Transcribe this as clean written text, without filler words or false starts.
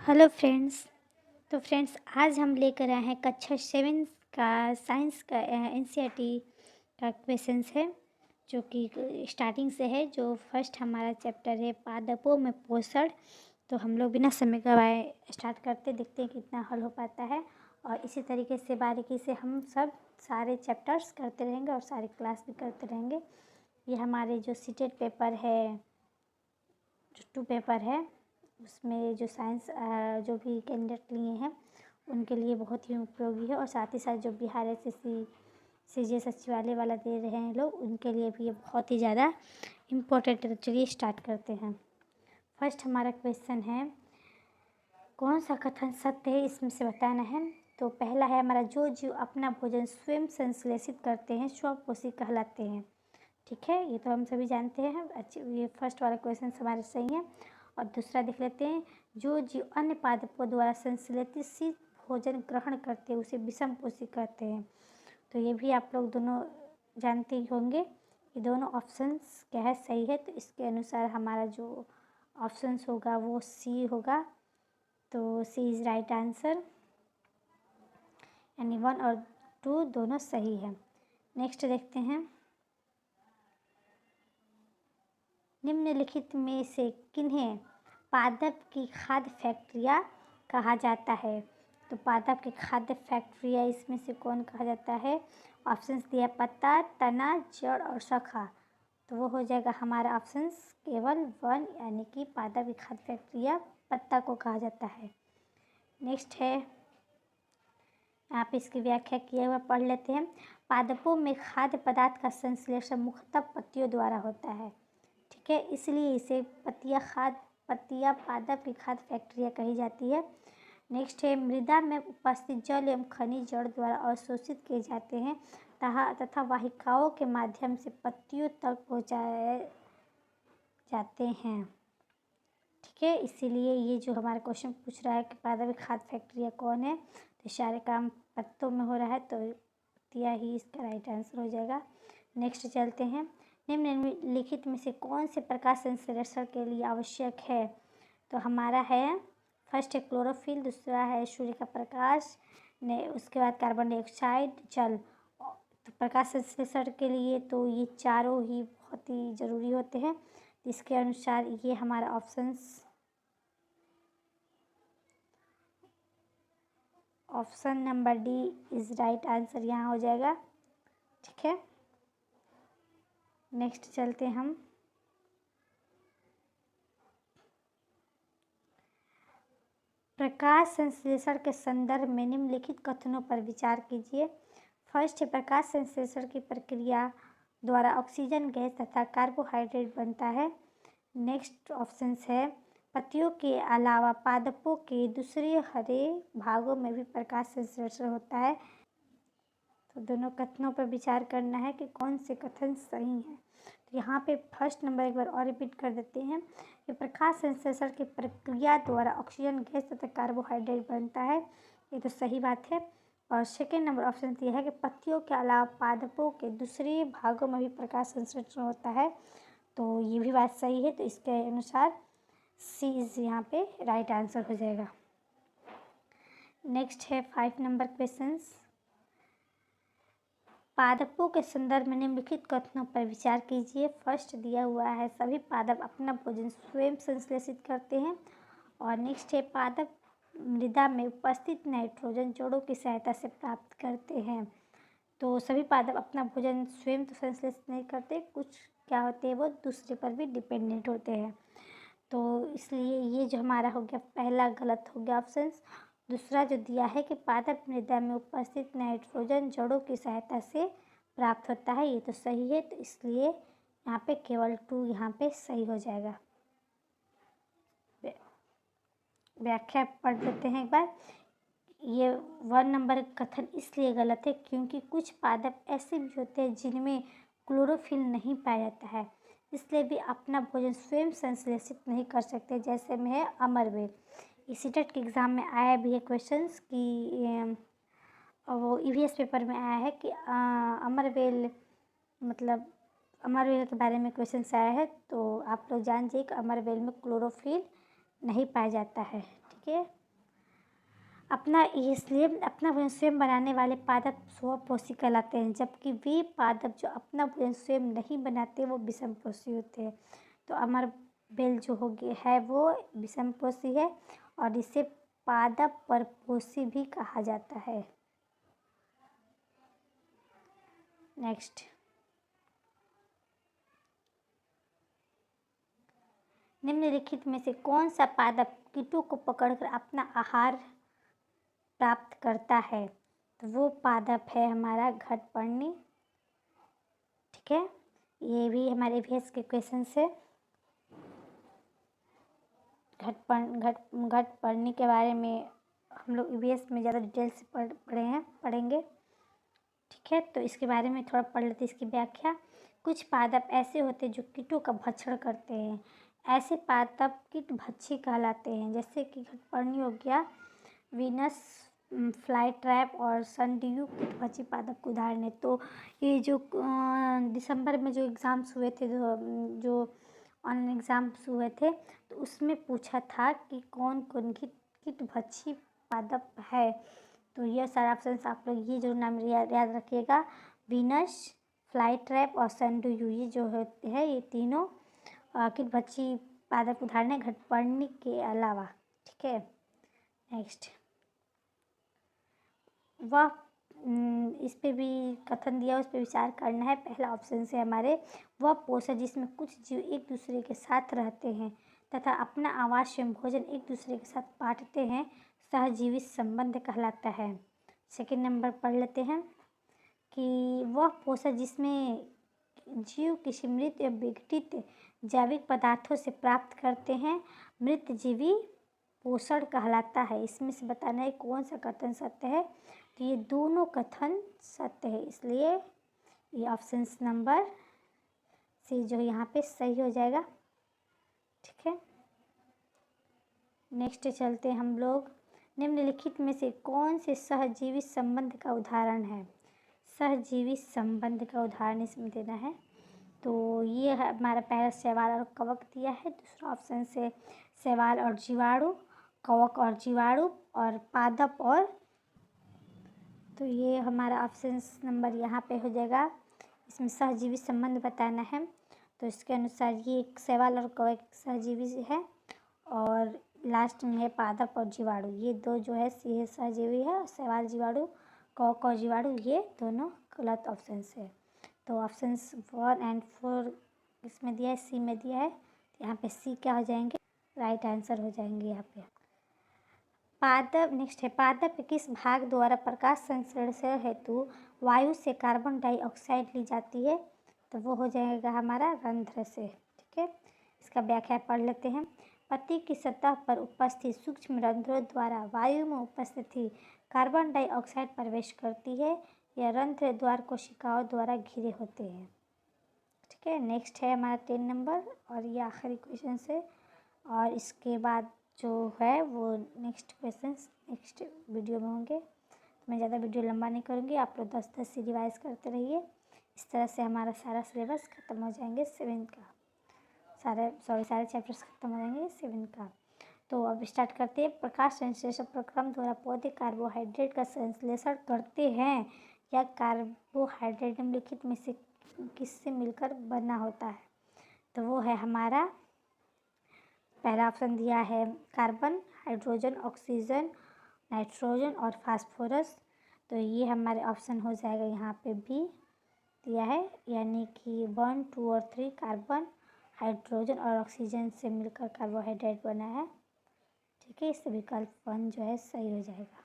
Hello friends. तो friends आज हम लेकर आए हैं कक्षा 7 का साइंस का एनसीईआरटी का क्वेश्चंस है जो कि स्टार्टिंग से है। जो फर्स्ट हमारा चैप्टर है पादपों में पोषण। तो हम लोग बिना समय गवाए स्टार्ट करते, देखते हैं कितना हल हो पाता है और इसी तरीके से बारीकी से हम सब सारे चैप्टर्स करते रहेंगे और सारी क्लास भी करते रहेंगे। ये हमारे जो सीटेड पेपर है, जो 2 पेपर है, उसमें जो साइंस जो भी कैंडिडेट लिए हैं उनके लिए बहुत ही उपयोगी है और साथ ही साथ जो बिहार एसएससी सीजीएल सचिवालय वाला दे रहे हैं लोग, उनके लिए भी ये बहुत ही ज़्यादा इम्पोर्टेंट है। चलिए स्टार्ट करते हैं। फर्स्ट हमारा क्वेश्चन है, कौन सा कथन सत्य है इसमें से बताना है। तो पहला है हमारा, जो जीव अपना भोजन स्वयं संश्लेषित करते हैं स्वपोषी कहलाते हैं। ठीक है, ये तो हम सभी जानते हैं। अच्छी, ये फर्स्ट वाला क्वेश्चन हमारा सही है। और दूसरा देख लेते हैं, जो जीव अन्य पादपों द्वारा संश्लेषित भोजन ग्रहण करते हैं उसे विषमपोषी कहते हैं। तो ये भी आप लोग दोनों जानते ही होंगे। ये दोनों ऑप्शंस क्या है, सही है। तो इसके अनुसार हमारा जो ऑप्शंस होगा वो सी होगा। तो सी इज़ राइट आंसर, यानी 1 और 2 दोनों सही है। नेक्स्ट देखते हैं, निम्नलिखित में से किन्हें पादप की खाद्य फैक्ट्रिया कहा जाता है। तो पादप की खाद्य फैक्ट्रिया इसमें से कौन कहा जाता है। ऑप्शंस दिया, पत्ता, तना, जड़ और शाखा। तो वो हो जाएगा हमारा ऑप्शंस केवल 1, यानी कि पादप की खाद्य फैक्ट्रिया पत्ता को कहा जाता है। नेक्स्ट है, यहाँ पे इसकी व्याख्या किया हुआ पढ़ लेते हैं। पादपों में खाद्य पदार्थ का संश्लेषण मुख्यतः पत्तियों द्वारा होता है। ठीक है, इसलिए इसे पत्तियाँ पादप की खाद्य फैक्ट्रिया कही जाती है। नेक्स्ट है, मृदा में उपस्थित जल एवं खनिज जड़ द्वारा अवशोषित किए जाते हैं तथा वाहिकाओं के माध्यम से पत्तियों तक पहुँचाए जाते हैं। ठीक है, इसीलिए ये जो हमारा क्वेश्चन पूछ रहा है कि पादप की खाद्य फैक्ट्रिया कौन है, तो सारे काम पत्तों में हो रहा है, तो पत्तियाँ ही इसका राइट आंसर हो जाएगा। नेक्स्ट चलते हैं, निम्नलिखित में से कौन से प्रकाश संश्लेषण के लिए आवश्यक है। तो हमारा है, फर्स्ट है क्लोरोफिल, दूसरा है सूर्य का प्रकाश, उसके बाद कार्बन डाइऑक्साइड, जल। तो प्रकाश संश्लेषण के लिए तो ये चारों ही बहुत ही ज़रूरी होते हैं। इसके अनुसार ये हमारा option number D is right answer यहाँ हो जाएगा। ठीक है, नेक्स्ट चलते हम, प्रकाश संश्लेषण के संदर्भ में निम्नलिखित कथनों पर विचार कीजिए। फर्स्ट है, प्रकाश संश्लेषण की प्रक्रिया द्वारा ऑक्सीजन गैस तथा कार्बोहाइड्रेट बनता है। नेक्स्ट ऑप्शन है, पत्तियों के अलावा पादपों के दूसरे हरे भागों में भी प्रकाश संश्लेषण होता है। तो दोनों कथनों पर विचार करना है कि कौन से कथन सही हैं। तो यहाँ पे फर्स्ट नंबर एक बार और रिपीट कर देते हैं कि प्रकाश संश्लेषण की प्रक्रिया द्वारा ऑक्सीजन गैस तथा कार्बोहाइड्रेट बनता है, ये तो सही बात है। और सेकेंड नंबर ऑप्शन ये है कि पत्तियों के अलावा पादपों के दूसरे भागों में भी प्रकाश संश्लेषण होता है, तो ये भी बात सही है। तो इसके अनुसार सी इज़ यहाँ पे राइट आंसर हो जाएगा। नेक्स्ट है 5 नंबर क्वेश्चंस, पादपों के संदर्भ में निम्नलिखित कथनों पर विचार कीजिए। फर्स्ट दिया हुआ है, सभी पादप अपना भोजन स्वयं संश्लेषित करते हैं। और नेक्स्ट है, पादप मृदा में उपस्थित नाइट्रोजन जड़ों की सहायता से प्राप्त करते हैं। तो सभी पादप अपना भोजन स्वयं तो संश्लेषित नहीं करते, कुछ क्या होते हैं वो दूसरे पर भी डिपेंडेंट होते हैं। तो इसलिए ये जो हमारा हो गया पहला गलत हो गया ऑप्शन। दूसरा जो दिया है कि पादप मृदा में उपस्थित नाइट्रोजन जड़ों की सहायता से प्राप्त होता है, ये तो सही है। तो इसलिए यहाँ पे केवल 2 यहाँ पे सही हो जाएगा। व्याख्या पढ़ लेते हैं एक बार। ये 1 नंबर कथन इसलिए गलत है क्योंकि कुछ पादप ऐसे भी होते हैं जिनमें क्लोरोफिल नहीं पाया जाता है, इसलिए भी अपना भोजन स्वयं संश्लेषित नहीं कर सकते। जैसे में है अमरवेल, इसी टेट के एग्ज़ाम में आया भी है क्वेश्चंस कि वो ईवीएस पेपर में आया है कि अमरवेल मतलब अमरवेल के बारे में क्वेश्चंस आया है। तो आप लोग जान जाइए कि अमरवेल में क्लोरोफिल नहीं पाया जाता है। ठीक ठीक है। इसलिए अपना भोजन स्वयं बनाने वाले पादप स्वपोषी कहलाते हैं, जबकि वे पादप जो अपना भोजन स्वयं नहीं बनाते वो विषमपोषी होते हैं। तो अमर बेल जो हो गया है वो विषमपोषी है और इसे पादप परपोषी भी कहा जाता है। नेक्स्ट, निम्नलिखित में से कौन सा पादप कीटों को पकड़कर अपना आहार प्राप्त करता है? तो वो पादप है हमारा घटपर्णी, ठीक है। ये भी हमारे ईवीएस के क्वेश्चन से घटपर्णी के बारे में हम लोग ईवीएस में ज़्यादा डिटेल से पढ़ेंगे, ठीक है। तो इसके बारे में थोड़ा पढ़ लेते हैं, इसकी व्याख्या। कुछ पादप ऐसे होते हैं जो कीटों का भक्षण करते हैं। ऐसे पादप कीट भक्षी कहलाते हैं, जैसे कि घटपर्णी हो गया, वीनस फ्लाई ट्रैप और सनडीयू कीट भक्षी पादप के उदाहरण है। तो ये जो दिसंबर में जो एग्ज़ाम्स हुए थे, जो ऑनलाइन एग्ज़ाम्स हुए थे, तो उसमें पूछा था कि कौन कौन कीट भक्षी पादप है। तो ये सारा ऑप्शन आप लोग ये जो नाम याद रखिएगा, वीनस, फ्लाई ट्रैप और सनडीयू, ये जो होते हैं ये तीनों कीट भक्षी पादप उदाहरण है घटपर्णी के अलावा, ठीक है। नेक्स्ट, वह इस पे भी कथन दिया, उस पर विचार करना है। पहला ऑप्शन से हमारे, वह पोषण जिसमें कुछ जीव एक दूसरे के साथ रहते हैं तथा अपना आवास एवं भोजन एक दूसरे के साथ बांटते हैं, सहजीवी संबंध कहलाता है। सेकेंड नंबर पढ़ लेते हैं कि वह पोषण जिसमें जीव किसी मृत या विघटित जैविक पदार्थों से प्राप्त करते हैं, मृत जीवी पोषण कहलाता है। इसमें से बताना है कौन सा कथन सत्य है। तो ये दोनों कथन सत्य है, इसलिए ये ऑप्शन नंबर सी जो यहाँ पे सही हो जाएगा, ठीक है। नेक्स्ट चलते हैं हम लोग, निम्नलिखित में से कौन से सहजीवी संबंध का उदाहरण है? सहजीवी संबंध का उदाहरण इसमें देना है। तो ये है हमारा पहला शैवाल और कवक दिया है, दूसरा ऑप्शन से शैवाल और जीवाणु, कवक और जीवाणु और पादप और, तो ये हमारा ऑप्शन नंबर यहाँ पे हो जाएगा। इसमें सहजीवी संबंध बताना है, तो इसके अनुसार ये एक शैवाल और कवक सहजीवी है और लास्ट में है पादप और जीवाणु, ये दो जो है ये सहजीवी है। शैवाल जीवाणु, कवक और जीवाणु ये दोनों गलत ऑप्शन है। तो ऑप्शन 1 और 4 इसमें दिया है, सी में दिया है, यहाँ पे सी क्या हो जाएंगे, राइट आंसर हो जाएंगे यहाँ पे। पादप नेक्स्ट है, पादप के किस भाग द्वारा प्रकाश संश्लेषण हेतु वायु से कार्बन डाइऑक्साइड ली जाती है? तो वो हो जाएगा हमारा रंध्र से, ठीक है। इसका व्याख्या पढ़ लेते हैं। पत्ती की सतह पर उपस्थित सूक्ष्म रंध्रों द्वारा वायु में उपस्थित कार्बन डाइऑक्साइड प्रवेश करती है। यह रंध्र द्वार कोशिकाओं द्वारा घिरे होते हैं, ठीक है। नेक्स्ट है हमारा 10 नंबर और ये आखिरी क्वेश्चन है, और इसके बाद जो है वो नेक्स्ट क्वेश्चन नेक्स्ट वीडियो में होंगे। तो मैं ज़्यादा वीडियो लंबा नहीं करूँगी, आप लोग 10-10 से रिवाइज करते रहिए। इस तरह से हमारा सारा सिलेबस ख़त्म हो जाएंगे 7 का, सारे चैप्टर्स ख़त्म हो जाएंगे 7 का। तो अब स्टार्ट करते हैं। प्रकाश संश्लेषण प्रक्रम द्वारा पौधे कार्बोहाइड्रेट का संश्लेषण करते हैं या कार्बोहाइड्रेट निम्नलिखित में से किससे मिलकर बना होता है? तो वो है हमारा पहला ऑप्शन दिया है कार्बन, हाइड्रोजन, ऑक्सीजन, नाइट्रोजन और फास्फोरस। तो ये हमारे ऑप्शन हो जाएगा यहाँ पे बी दिया है, यानी कि 1, 2 और 3 कार्बन, हाइड्रोजन और ऑक्सीजन से मिलकर कार्बोहाइड्रेट बना है, ठीक है। इससे विकल्प 1 जो है सही हो जाएगा।